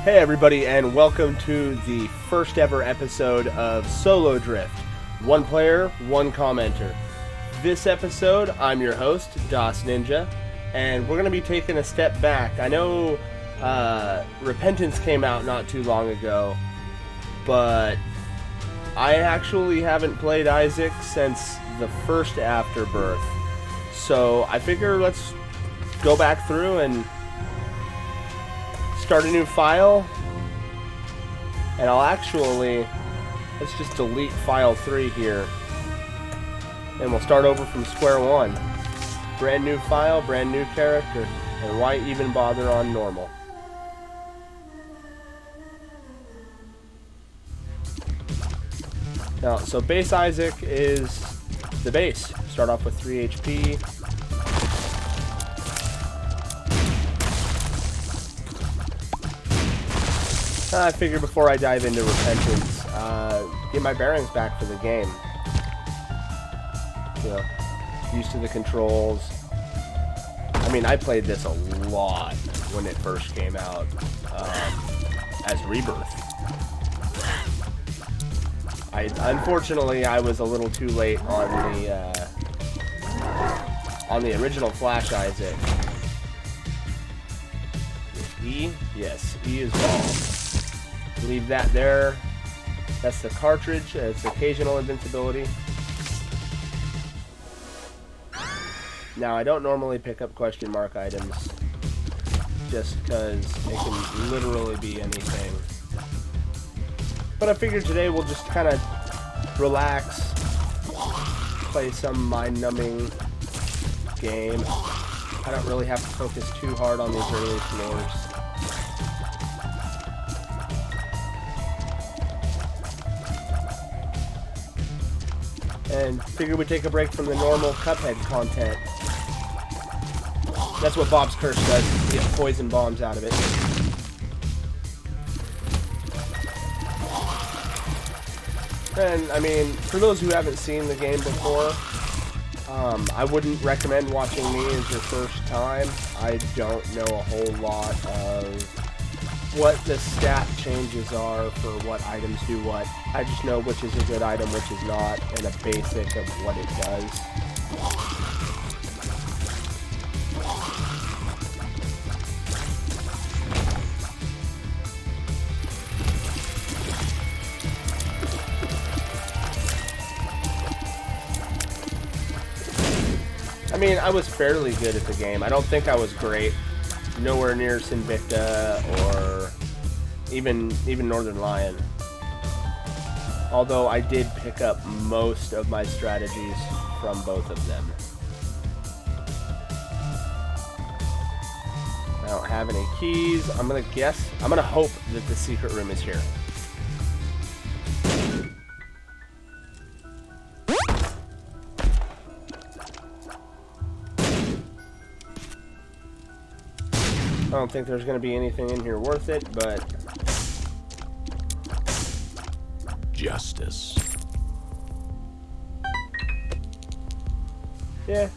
Hey everybody, and welcome to the first ever episode of SoloDrift. One player, one commenter. This episode, I'm your host, ft.DasN-ja, and we're going to be taking a step back. I know Repentance came out not too long ago, but I actually haven't played Isaac since the first Afterbirth. So I figure let's go back through and start a new file, and let's just delete file 3 here, and we'll start over from square one. Brand new file, brand new character, and why even bother on normal? Now, so base Isaac is the base. Start off with 3 HP. I figure before I dive into Repentance, get my bearings back for the game. You know, used to the controls. I mean, I played this a lot when it first came out as Rebirth. Unfortunately, I was a little too late on the original Flash Isaac. E? Yes, E is ball. Leave that there. That's the cartridge. It's occasional invincibility. Now, I don't normally pick up question mark items just because it can literally be anything. But I figured today we'll just kind of relax, play some mind-numbing game. I don't really have to focus too hard on these early floors. And figure we'd take a break from the normal Cuphead content. That's what Bob's Curse does, you get poison bombs out of it. And, I mean, for those who haven't seen the game before, I wouldn't recommend watching me as your first time. I don't know a whole lot of what the stat changes are for what items do what. I just know which is a good item, which is not, and a basic of what it does. I mean, I was fairly good at the game. I don't think I was great. Nowhere near Sinvicta or even Northern Lion. Although I did pick up most of my strategies from both of them. I don't have any keys. I'm gonna hope that the secret room is here. I don't think there's going to be anything in here worth it, but... Justice. Yeah.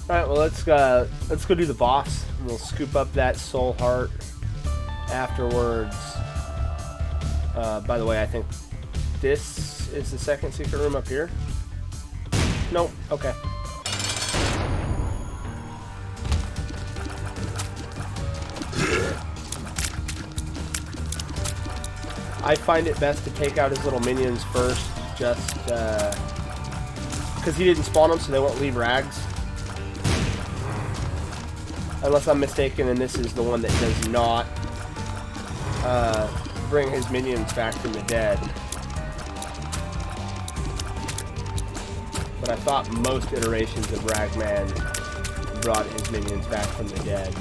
Alright, well, let's go do the boss. And we'll scoop up that soul heart afterwards. By the way, I think this is the second secret room up here. Nope. Okay. I find it best to take out his little minions first, just because he didn't spawn them, so they won't leave rags. Unless I'm mistaken, and this is the one that does not bring his minions back from the dead. But I thought most iterations of Ragman brought his minions back from the dead.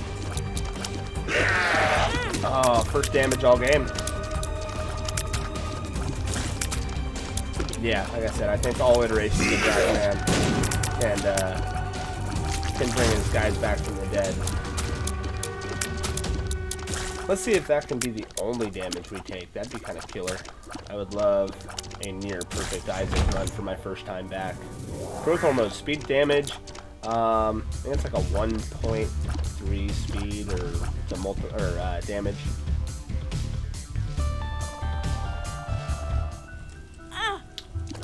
Oh, first damage all game. Yeah, like I said, I think all iterations of Ragman can bring his guys back from the dead. Let's see if that can be the only damage we take. That'd be kind of killer. I would love a near perfect Isaac run for my first time back. Growth hormone, speed damage, I think it's like a 1.3 speed or damage.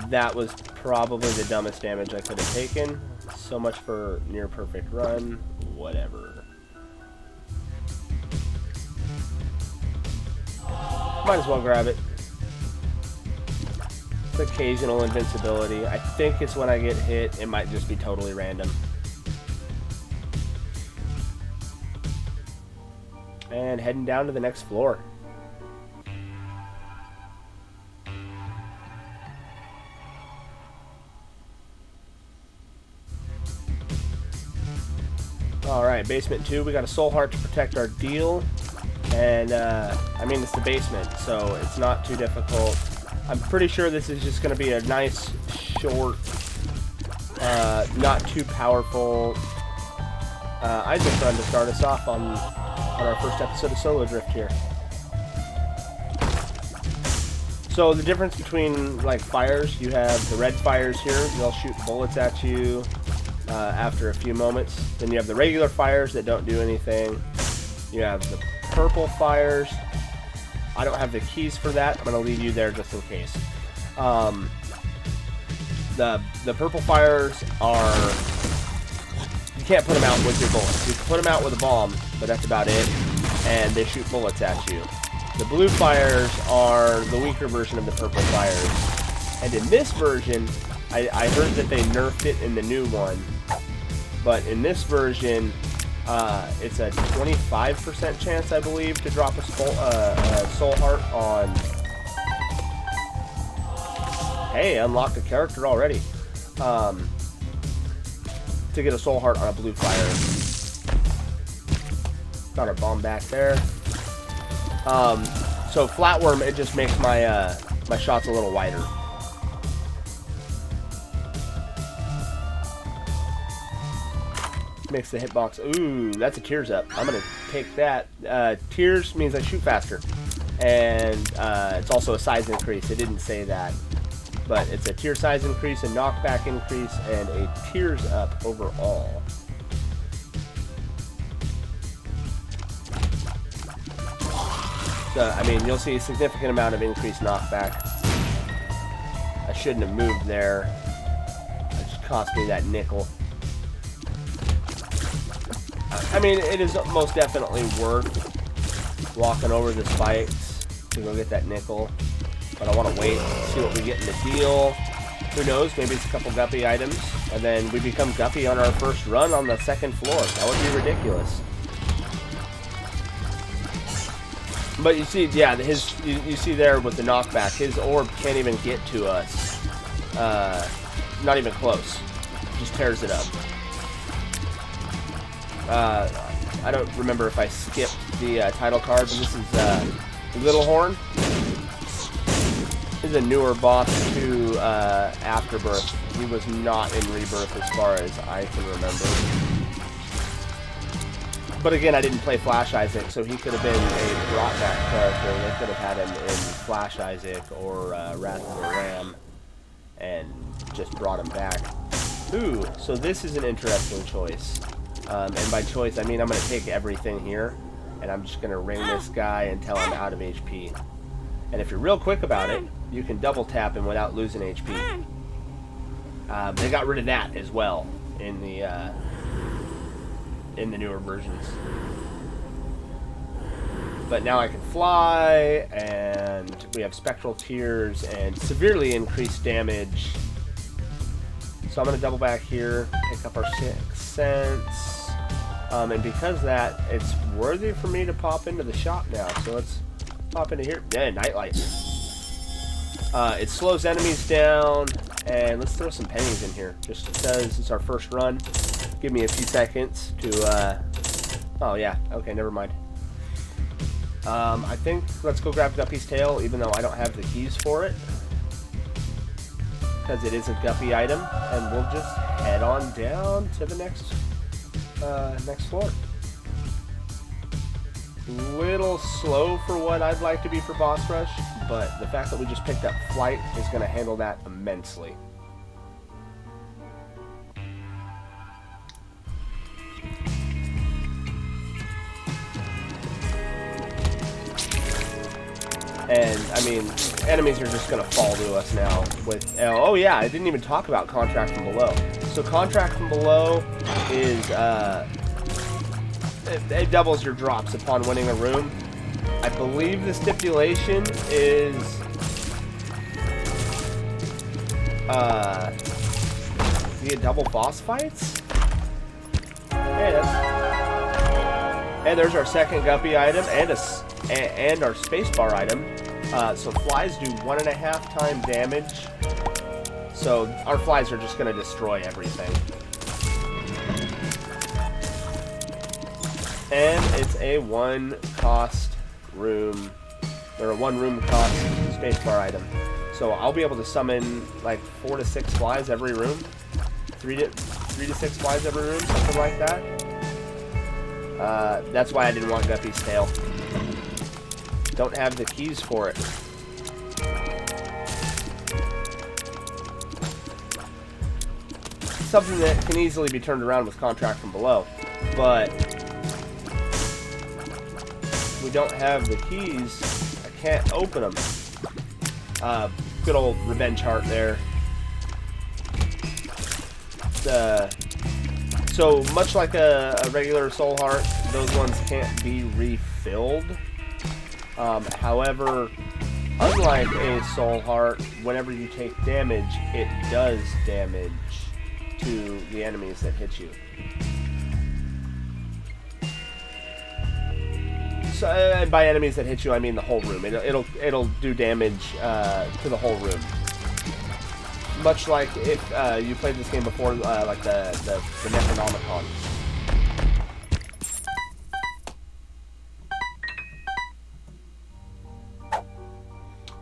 That was probably the dumbest damage I could have taken. So much for near perfect run. Whatever. Might as well grab it. It's occasional invincibility. I think it's when I get hit. It might just be totally random. And heading down to the next floor. Alright, basement 2, we got a soul heart to protect our deal. And, I mean, it's the basement, so it's not too difficult. I'm pretty sure this is just going to be a nice, short, not too powerful Isaac run to start us off on our first episode of SoloDrift here. So the difference between, like, fires, you have the red fires here, they'll shoot bullets at you after a few moments. Then you have the regular fires that don't do anything. You have the purple fires. I don't have the keys for that. I'm going to leave you there just in case. The purple fires are... You can't put them out with your bullets. You can put them out with a bomb, but that's about it. And they shoot bullets at you. The blue fires are the weaker version of the purple fires. And in this version, I heard that they nerfed it in the new one. But in this version, it's a 25% chance, I believe, to drop a soul heart on... Hey, unlocked a character already. To get a soul heart on a blue fire. Got our bomb back there. So flatworm, it just makes my my shots a little wider. Makes the hitbox. Ooh, that's a tears up. I'm gonna take that. Tears means I shoot faster, and it's also a size increase. It didn't say that, but it's a tier size increase, a knockback increase, and a tears up overall. So, I mean, you'll see a significant amount of increased knockback. I shouldn't have moved there. It just cost me that nickel. I mean, it is most definitely worth walking over the spikes to go get that nickel. But I want to wait and see what we get in the deal. Who knows? Maybe it's a couple guppy items. And then we become guppy on our first run on the second floor. That would be ridiculous. But you see, yeah, you see there with the knockback, his orb can't even get to us. Not even close. Just tears it up. I don't remember if I skipped the title card, but this is Little Horn. This is a newer boss to Afterbirth. He was not in Rebirth as far as I can remember. But again, I didn't play Flash Isaac, so he could have been a brought back character. They could have had him in Flash Isaac or Wrath of the Ram and just brought him back. Ooh, so this is an interesting choice. And by choice, I mean I'm going to take everything here, and I'm just going to ring this guy until I'm out of HP. And if you're real quick about it, you can double tap him without losing HP. They got rid of that as well in the newer versions. But now I can fly, and we have spectral tears and severely increased damage. So I'm going to double back here, pick up our 6 cents. And because of that, it's worthy for me to pop into the shop now. So let's pop into here. Yeah, nightlight. It slows enemies down, and let's throw some pennies in here. Just because it's our first run. Give me a few seconds to, oh yeah, okay, never mind. I think let's go grab Guppy's tail, even though I don't have the keys for it. Because it is a Guppy item, and we'll just head on down to the next floor. Little slow for what I'd like to be for boss rush, but the fact that we just picked up flight is going to handle that immensely. And, I mean, enemies are just going to fall to us now with... Oh, yeah, I didn't even talk about Contract from Below. So Contract from Below is... It doubles your drops upon winning a room. I believe the stipulation is... you get double boss fights? Hey, and there's our second guppy item and our spacebar item. So flies do 1.5 times damage. So our flies are just going to destroy everything. And it's a 1 cost room, or a 1 room cost spacebar item. So I'll be able to summon like 4 to 6 flies every room. 3 to 6 flies every room, something like that. That's why I didn't want Guppy's tail. Don't have the keys for it. Something that can easily be turned around with Contract from Below, but we don't have the keys. I can't open them. Good old revenge heart there. So much like a regular soul heart, those ones can't be refilled. However, unlike a soul heart, whenever you take damage, it does damage to the enemies that hit you. So, and by enemies that hit you, I mean the whole room. It'll do damage to the whole room. Much like if you played this game before, like the Necronomicon.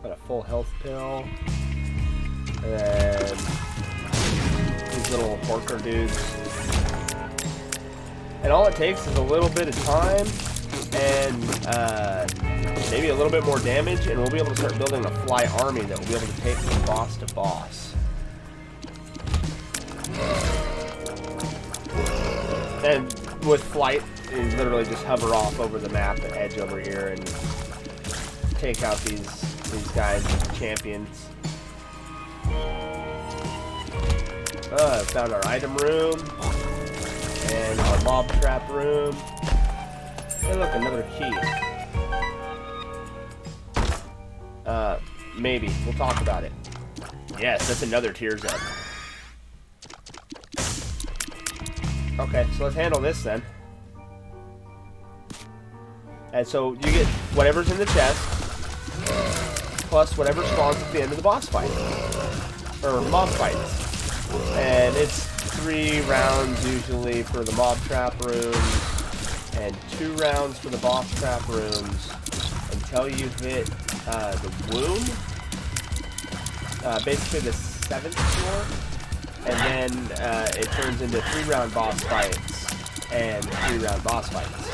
Got a full health pill. And then these little porker dudes. And all it takes is a little bit of time and maybe a little bit more damage, and we'll be able to start building a fly army that will be able to take from boss to boss. And with flight, you literally just hover off over the map, the edge over here, and take out these guys, champions. Found our item room and our mob trap room. Hey, look, another key. Maybe we'll talk about it. Yes, that's another tears up. Okay, so let's handle this then. And so you get whatever's in the chest, plus whatever spawns at the end of the boss fight. Or mob fights. And it's 3 rounds usually for the mob trap rooms, and 2 rounds for the boss trap rooms, until you hit the womb. Basically the 7th floor. And then it turns into 3-round boss fights and 3-round boss fights.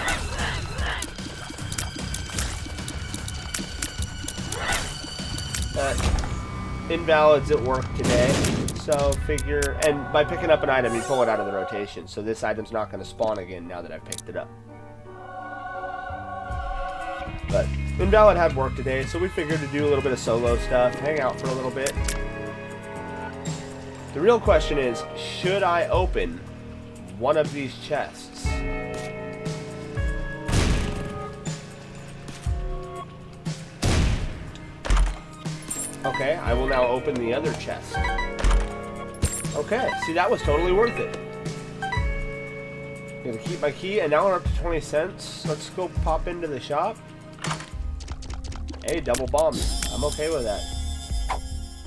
Invalids at work today, so figure, and by picking up an item you pull it out of the rotation, so this item's not going to spawn again now that I've picked it up. But Invalid had work today, so we figured to do a little bit of solo stuff, hang out for a little bit. The real question is, should I open one of these chests? Okay, I will now open the other chest. Okay, see, that was totally worth it. I'm gonna keep my key, and now we're up to 20 cents. Let's go pop into the shop. Hey, double bombs. I'm okay with that.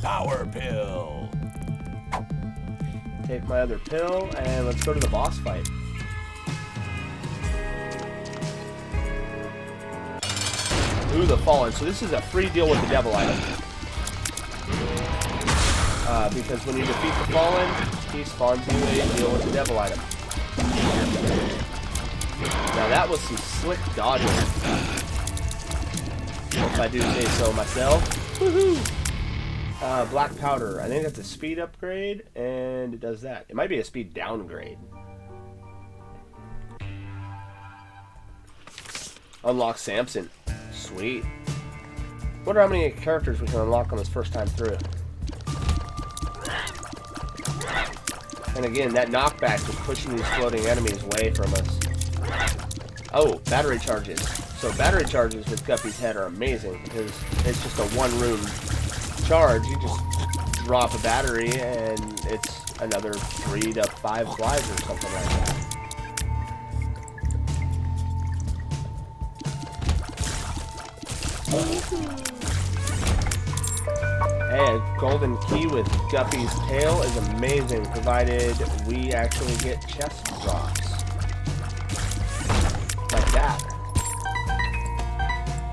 Power pill. Take my other pill, and let's go to the boss fight. Ooh, the Fallen. So this is a free deal with the devil item. Because when you defeat the Fallen, he spawns you a deal with the devil item. Now that was some slick dodging. If I do say so myself. Woohoo! Black powder. I think that's a speed upgrade, and it does that. It might be a speed downgrade. Unlock Samson. Sweet. Wonder how many characters we can unlock on this first time through. And again, that knockback is pushing these floating enemies away from us. Oh, battery charges. So battery charges with Guppy's head are amazing because it's just a one-room charge. You just drop a battery and it's another 3 to 5 flies or something like that. Hey, a golden key with Guppy's tail is amazing, provided we actually get chest drops. Like that.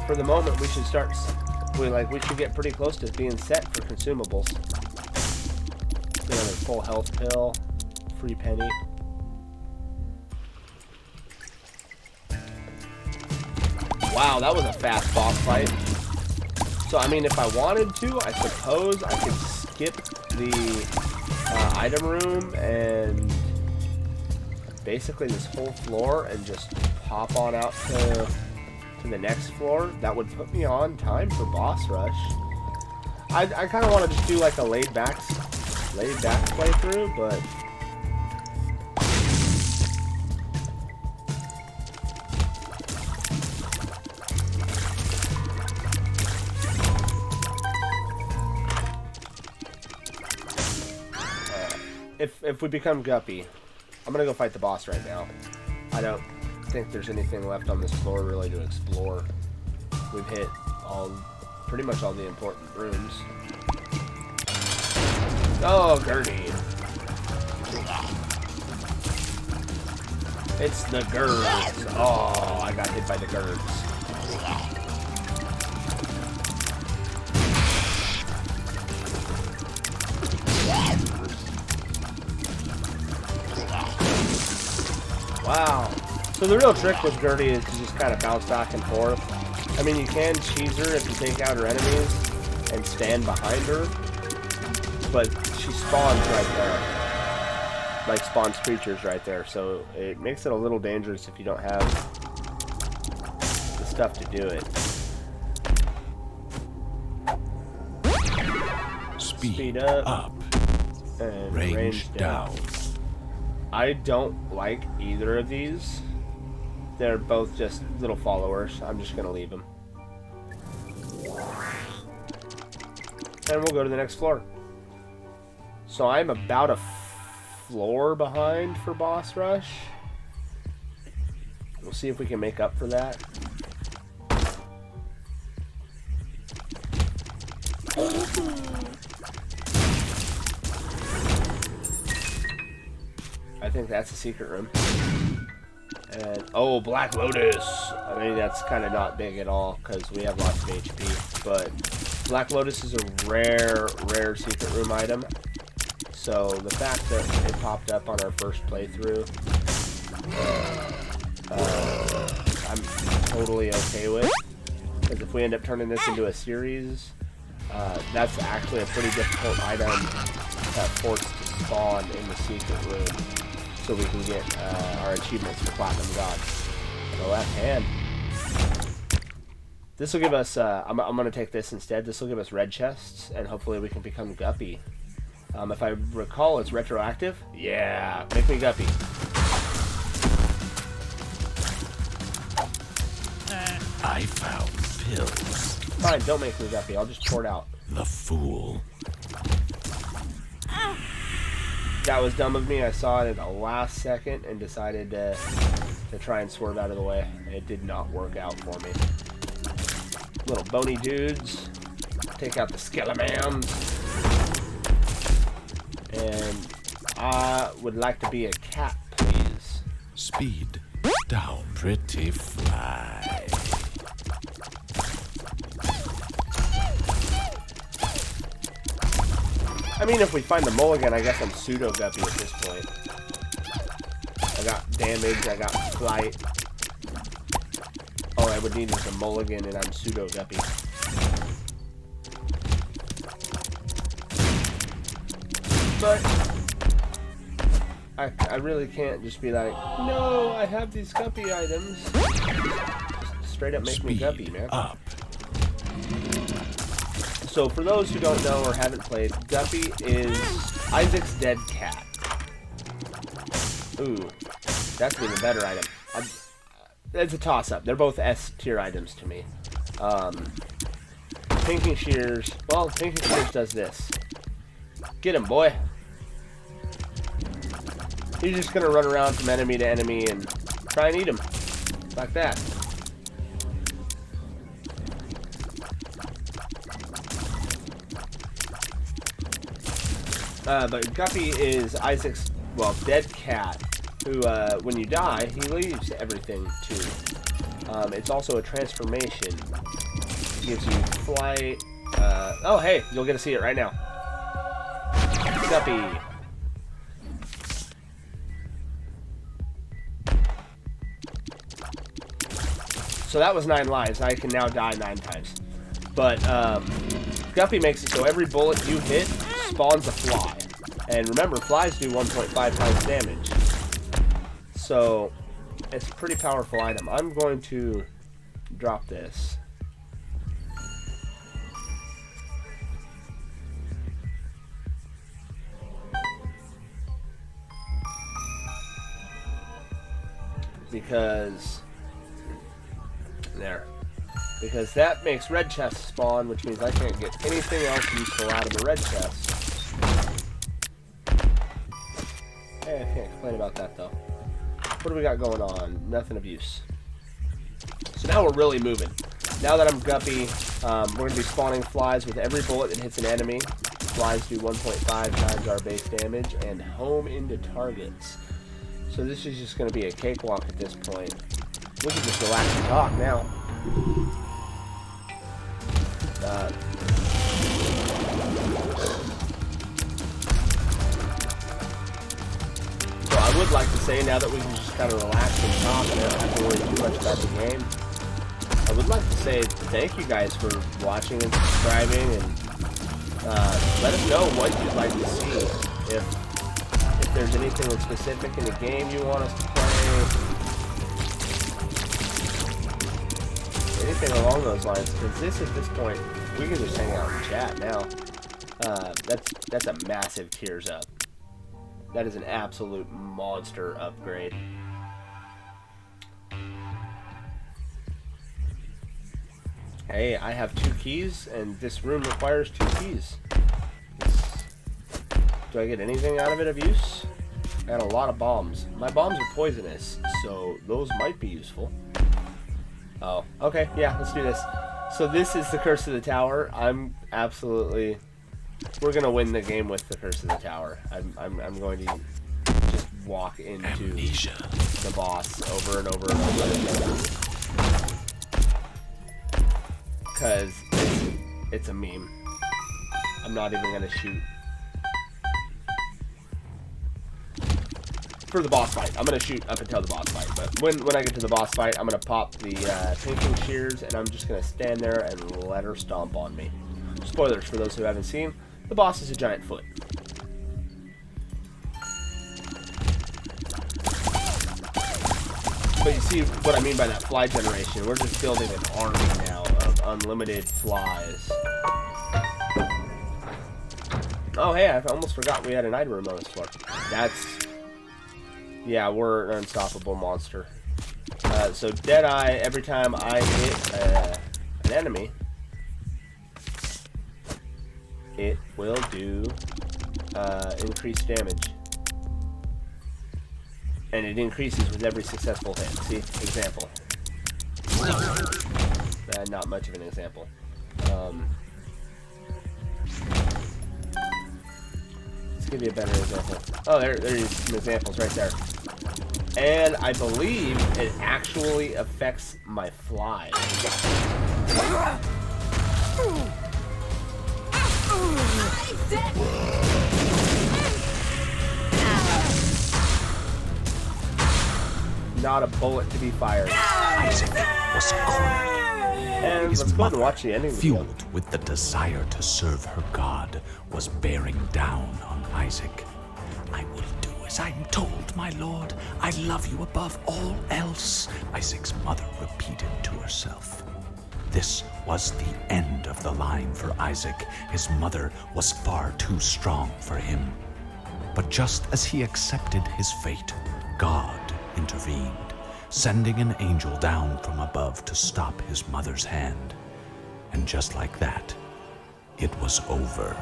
For the moment, we should start... We should get pretty close to being set for consumables. Another full health pill. Free penny. Wow, that was a fast boss fight. So, I mean, if I wanted to, I suppose I could skip the item room and basically this whole floor and just hop on out to the next floor. That would put me on time for boss rush. I kind of want to just do like a laid back playthrough, but if we become Guppy, I'm gonna go fight the boss right now. I don't think there's anything left on this floor really to explore. We've hit pretty much all the important rooms. Oh, Gertie. It's the girds. Oh, I got hit by the girds. Wow. So the real trick with Gertie is to just kind of bounce back and forth. I mean, you can cheese her if you take out her enemies and stand behind her, but she spawns right there. Like, spawns creatures right there, so it makes it a little dangerous if you don't have the stuff to do it. Speed up. And range down. I don't like either of these. They're both just little followers. I'm just gonna leave them. And we'll go to the next floor. So I'm about a floor behind for boss rush. We'll see if we can make up for that. I think that's a secret room. And, oh, Black Lotus. I mean, that's kind of not big at all because we have lots of HP. But Black Lotus is a rare secret room item. So the fact that it popped up on our first playthrough, I'm totally okay with. Because if we end up turning this into a series, that's actually a pretty difficult item that forced to spawn in the secret room. So we can get our achievements for Platinum God. The left hand. This will give us, I'm going to take this instead. This will give us red chests, and hopefully we can become Guppy. If I recall, it's retroactive. Yeah, make me Guppy. I found pills. Fine, don't make me Guppy. I'll just pour it out. The fool. That was dumb of me. I saw it at the last second and decided to try and swerve out of the way. It did not work out for me. Little bony dudes. Take out the skeletons. And I would like to be a cat, please. Speed down, pretty fly. I mean, if we find the mulligan, I guess I'm pseudo Guppy at this point. I got damage, I got flight. All I would need is a mulligan, and I'm pseudo Guppy. But I really can't just be like, no, I have these Guppy items. Just straight up make me Guppy, man. Up. So for those who don't know or haven't played, Guppy is Isaac's dead cat. Ooh, that's an even better item. It's a toss-up. They're both S tier items to me. Pinking Shears. Well, Pinking Shears does this. Get him, boy. He's just gonna run around from enemy to enemy and try and eat him. Like that. But Guppy is Isaac's, well, dead cat, who, when you die, he leaves everything too. It's also a transformation. It gives you flight. Oh, hey, you'll get to see it right now. Guppy. So that was 9 lives. I can now die 9 times. But, Guppy makes it so every bullet you hit spawns a fly. And remember, flies do 1.5 times damage. So, it's a pretty powerful item. I'm going to drop this. Because that makes red chests spawn, which means I can't get anything else useful out of the red chest. Hey, I can't complain about that though. What do we got going on? Nothing of use. So now we're really moving. Now that I'm Guppy, we're going to be spawning flies with every bullet that hits an enemy. Flies do 1.5 times our base damage and home into targets. So this is just going to be a cakewalk at this point. We can just relax and talk now. So I would like to say, now that we can just kind of relax and talk and I don't have to worry too much about the game, I would like to say thank you guys for watching and subscribing, and let us know what you'd like to see. If there's anything specific in the game you want us to play, anything along those lines, because at this point, we can just hang out and chat now. That's a massive tiers up. That is an absolute monster upgrade. Hey, I have 2 keys, and this room requires 2 keys. Do I get anything out of it of use? I got a lot of bombs. My bombs are poisonous, so those might be useful. Oh, okay, yeah, let's do this. So this is the Curse of the Tower. We're gonna win the game with the Curse of the Tower. I'm going to just walk into Amnesia. the boss over and over and over again. Because it's a meme. I'm not even gonna shoot. For the boss fight. I'm going to shoot up until the boss fight. But when I get to the boss fight, I'm going to pop the Pinking Shears, and I'm just going to stand there and let her stomp on me. Spoilers for those who haven't seen. The boss is a giant foot. But you see what I mean by that fly generation. We're just building an army now of unlimited flies. Oh, hey, I almost forgot we had an item room on this floor. Yeah, we're an unstoppable monster. So Deadeye, every time I hit an enemy, it will do increased damage. And it increases with every successful hit. See? Example. Not much of an example. Let's give you a better example. Oh, there's some examples right there. And I believe it actually affects my flies. Not a bullet to be fired. Isaac was cornered. And His let's go mother, and watch the ending video. fueled with the desire to serve her God, was bearing down on Isaac. I will do as I'm told, my lord. I love you above all else, Isaac's mother repeated to herself. This was the end of the line for Isaac. His mother was far too strong for him. But just as he accepted his fate, God intervened, sending an angel down from above to stop his mother's hand. And just like that, it was over.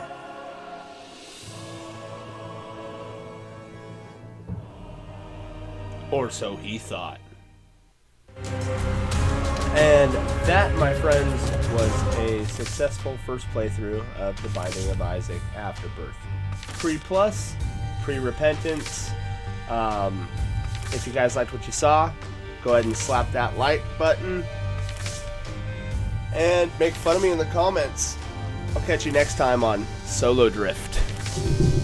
Or so he thought. And that, my friends, was a successful first playthrough of The Binding of Isaac Afterbirth. Pre-Plus, pre-repentance. If you guys liked what you saw, go ahead and slap that like button. And make fun of me in the comments. I'll catch you next time on SoloDrift.